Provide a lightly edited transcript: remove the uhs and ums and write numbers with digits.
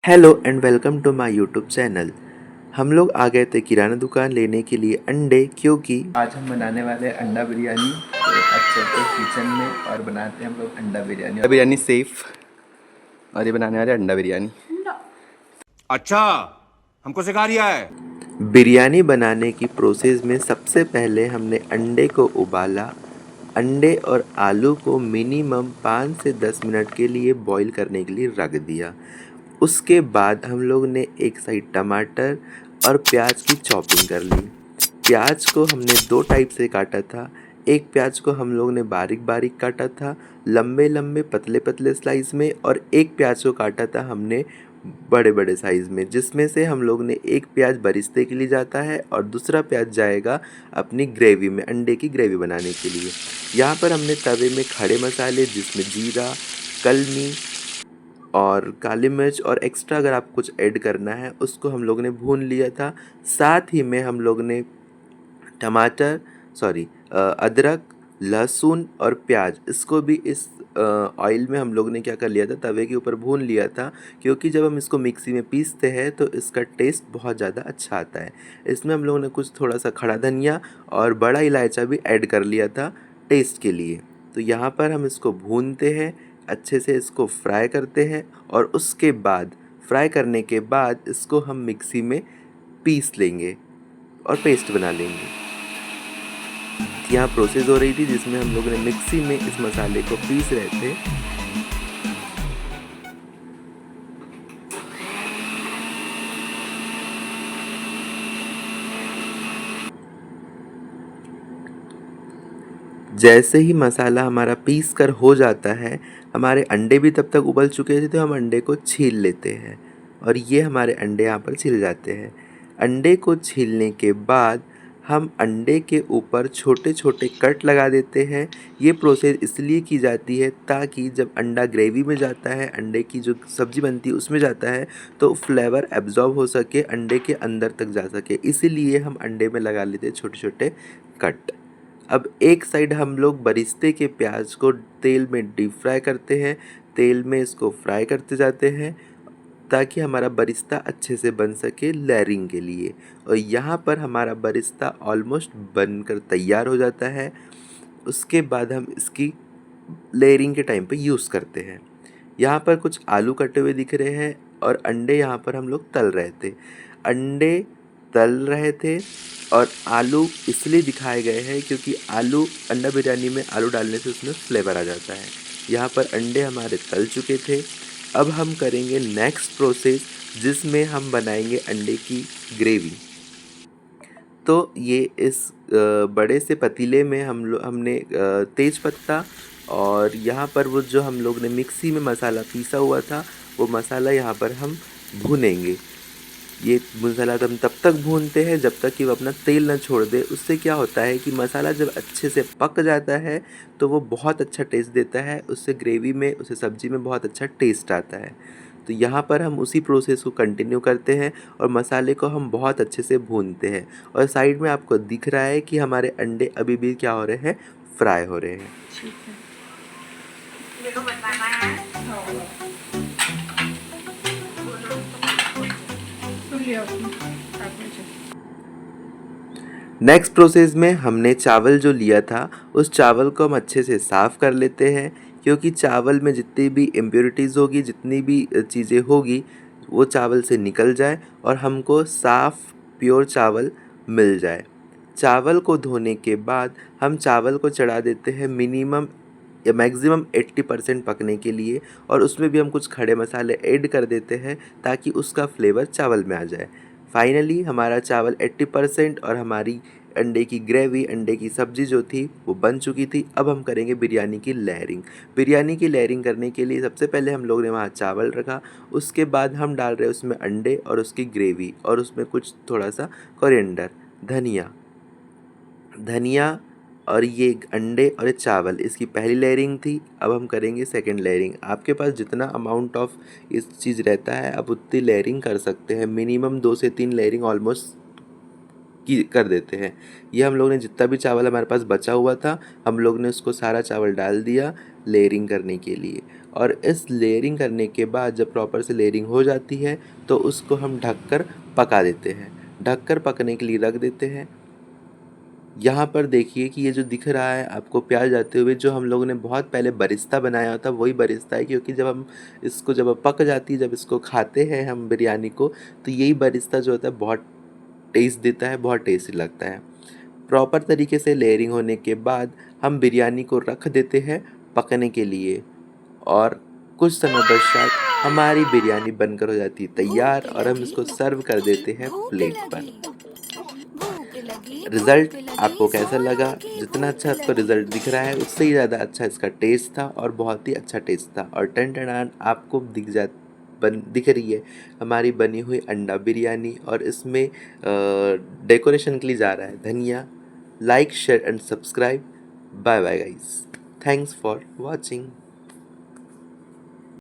Hello and welcome to my YouTube channel. हम लोग आ गए थे किराना दुकान लेने के लिए अंडे, क्योंकि आज हम बनाने वाले हैं अंडा बिरयानी। तो अब चलते हैं किचन में और बनाते हैं हम लोग अंडा बिरयानी सेफ। और ये बनाने वाले हैं अंडा बिरयानी। अच्छा, हमको सिखा रिया है। बिरयानी बनाने की प्रोसेस में सबसे पहले हमने अंडे को उबाला। अंडे और आलू को मिनिमम 5 से 10 मिनट के लिए बॉईल करने के लिए रख दिया। उसके बाद हम लोग ने एक साइड टमाटर और प्याज की चॉपिंग कर ली। प्याज को हमने 2 टाइप से काटा था। एक प्याज को हम लोग ने बारीक बारीक काटा था, लंबे लंबे पतले पतले स्लाइस में, और एक प्याज को काटा था हमने बड़े बड़े साइज़ में, जिसमें से हम लोग ने एक प्याज बरिस्ते के लिए जाता है और दूसरा प्याज जाएगा अपनी ग्रेवी में, अंडे की ग्रेवी बनाने के लिए। यहाँ पर हमने तवे में खड़े मसाले, जिसमें जीरा, कलमी और काली मिर्च और एक्स्ट्रा अगर आपको कुछ ऐड करना है उसको हम लोग ने भून लिया था। साथ ही में हम लोग ने टमाटर सॉरी अदरक, लहसुन और प्याज, इसको भी इस ऑयल में हम लोग ने क्या कर लिया था, तवे के ऊपर भून लिया था। क्योंकि जब हम इसको मिक्सी में पीसते हैं तो इसका टेस्ट बहुत ज़्यादा अच्छा आता है। इसमें हम लोगों ने कुछ थोड़ा सा खड़ा धनिया और बड़ा इलायचा भी ऐड कर लिया था टेस्ट के लिए। तो यहाँ पर हम इसको भूनते हैं, अच्छे से इसको फ्राई करते हैं, और उसके बाद फ्राई करने के बाद इसको हम मिक्सी में पीस लेंगे और पेस्ट बना लेंगे। यहाँ प्रोसेस हो रही थी जिसमें हम लोगों ने मिक्सी में इस मसाले को पीस रहे थे। जैसे ही मसाला हमारा पीस कर हो जाता है, हमारे अंडे भी तब तक उबल चुके थे, तो हम अंडे को छील लेते हैं और ये हमारे अंडे यहाँ पर छिल जाते हैं। अंडे को छीलने के बाद हम अंडे के ऊपर छोटे छोटे कट लगा देते हैं। ये प्रोसेस इसलिए की जाती है ताकि जब अंडा ग्रेवी में जाता है, अंडे की जो सब्ज़ी बनती है उसमें जाता है, तो फ्लेवर एब्जॉर्ब हो सके, अंडे के अंदर तक जा सके। इसीलिए हम अंडे में लगा लेते हैं छोटे छोटे कट। अब एक साइड हम लोग बरिस्ते के प्याज को तेल में डीप फ्राई करते हैं। तेल में इसको फ्राई करते जाते हैं ताकि हमारा बरिस्ता अच्छे से बन सके लेयरिंग के लिए। और यहाँ पर हमारा बरिस्ता ऑलमोस्ट बनकर तैयार हो जाता है। उसके बाद हम इसकी लेयरिंग के टाइम पे यूज़ करते हैं। यहाँ पर कुछ आलू कटे हुए दिख रहे हैं और अंडे यहाँ पर हम लोग तल रहे थे। अंडे तल रहे थे और आलू इसलिए दिखाए गए हैं क्योंकि आलू, अंडा बिरयानी में आलू डालने से उसमें फ्लेवर आ जाता है। यहाँ पर अंडे हमारे तल चुके थे। अब हम करेंगे नेक्स्ट प्रोसेस, जिसमें हम बनाएंगे अंडे की ग्रेवी। तो ये इस बड़े से पतीले में हमने तेज पत्ता और यहाँ पर वो जो हम लोग ने मिक्सी में मसाला पीसा हुआ था, वो मसाला यहाँ पर हम भूनेंगे। ये मसाला हम तब तक भूनते हैं जब तक कि वो अपना तेल ना छोड़ दे। उससे क्या होता है कि मसाला जब अच्छे से पक जाता है तो वो बहुत अच्छा टेस्ट देता है, उससे ग्रेवी में, उससे सब्ज़ी में बहुत अच्छा टेस्ट आता है। तो यहाँ पर हम उसी प्रोसेस को कंटिन्यू करते हैं और मसाले को हम बहुत अच्छे से भूनते हैं। और साइड में आपको दिख रहा है कि हमारे अंडे अभी भी क्या हो रहे हैं, फ्राई हो रहे हैं। नेक्स्ट प्रोसेस में हमने चावल जो लिया था, उस चावल को हम अच्छे से साफ़ कर लेते हैं। क्योंकि चावल में जितनी भी इम्प्योरिटीज़ होगी, जितनी भी चीज़ें होगी, वो चावल से निकल जाए और हमको साफ़ प्योर चावल मिल जाए। चावल को धोने के बाद हम चावल को चढ़ा देते हैं मिनिमम या मैक्सिमम 80% पकने के लिए, और उसमें भी हम कुछ खड़े मसाले ऐड कर देते हैं ताकि उसका फ्लेवर चावल में आ जाए। फाइनली हमारा चावल 80% और हमारी अंडे की ग्रेवी, अंडे की सब्ज़ी जो थी वो बन चुकी थी। अब हम करेंगे बिरयानी की लेयरिंग। बिरयानी की लेयरिंग करने के लिए सबसे पहले हम लोग ने वहाँ चावल रखा, उसके बाद हम डाल रहे हैं उसमें अंडे और उसकी ग्रेवी, और उसमें कुछ थोड़ा सा कोरिएंडर, धनिया धनिया और ये अंडे और ये चावल, इसकी पहली लेयरिंग थी। अब हम करेंगे सेकंड लेयरिंग। आपके पास जितना अमाउंट ऑफ इस चीज़ रहता है आप उतनी लेयरिंग कर सकते हैं। मिनिमम 2 से 3 लेयरिंग ऑलमोस्ट की कर देते हैं। ये हम लोग ने जितना भी चावल हमारे पास बचा हुआ था, हम लोग ने उसको सारा चावल डाल दिया लेयरिंग करने के लिए। और इस लेयरिंग करने के बाद जब प्रॉपर से लेयरिंग हो जाती है तो उसको हम ढककर पका देते हैं। ढककर पकने के लिए रख देते हैं। यहाँ पर देखिए कि ये जो दिख रहा है आपको प्याज जाते हुए, जो हम लोगों ने बहुत पहले बरिस्ता बनाया होता वही बरिस्ता है, क्योंकि जब पक जाती है, जब इसको खाते हैं हम बिरयानी को, तो यही बरिस्ता जो होता है बहुत टेस्ट देता है, बहुत टेस्टी लगता है। प्रॉपर तरीके से लेयरिंग होने के बाद हम बिरयानी को रख देते हैं पकने के लिए, और कुछ समय पश्चात हमारी बिरयानी बनकर हो जाती है तैयार और हम इसको सर्व कर देते हैं प्लेट पर। रिज़ल्ट आपको कैसा लगा? जितना अच्छा आपको रिज़ल्ट दिख रहा है उससे ही ज़्यादा अच्छा इसका टेस्ट था, और बहुत ही अच्छा टेस्ट था। और टन आपको दिख रही है हमारी बनी हुई अंडा बिरयानी, और इसमें डेकोरेशन के लिए जा रहा है धनिया। Like, share and subscribe. Bye bye guys, thanks for watching.